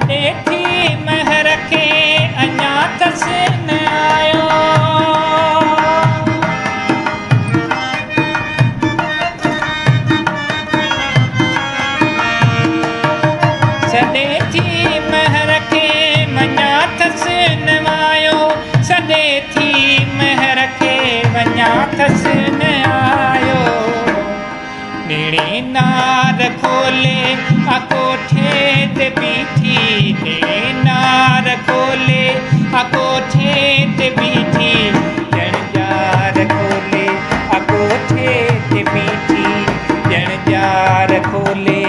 सॾे थी महर खे अञा तस न आयो। सॾे थी महर खे अञा तस न आयो। सॾे थी महर खे अञा तस न आयो। नेड़े नार खोले आ कोठे ते बीठी। नेड़े नार खोले आ कोठे ते बीठी। ॼण जार खोले आ कोठे ते बीठी। ॼण जार खोले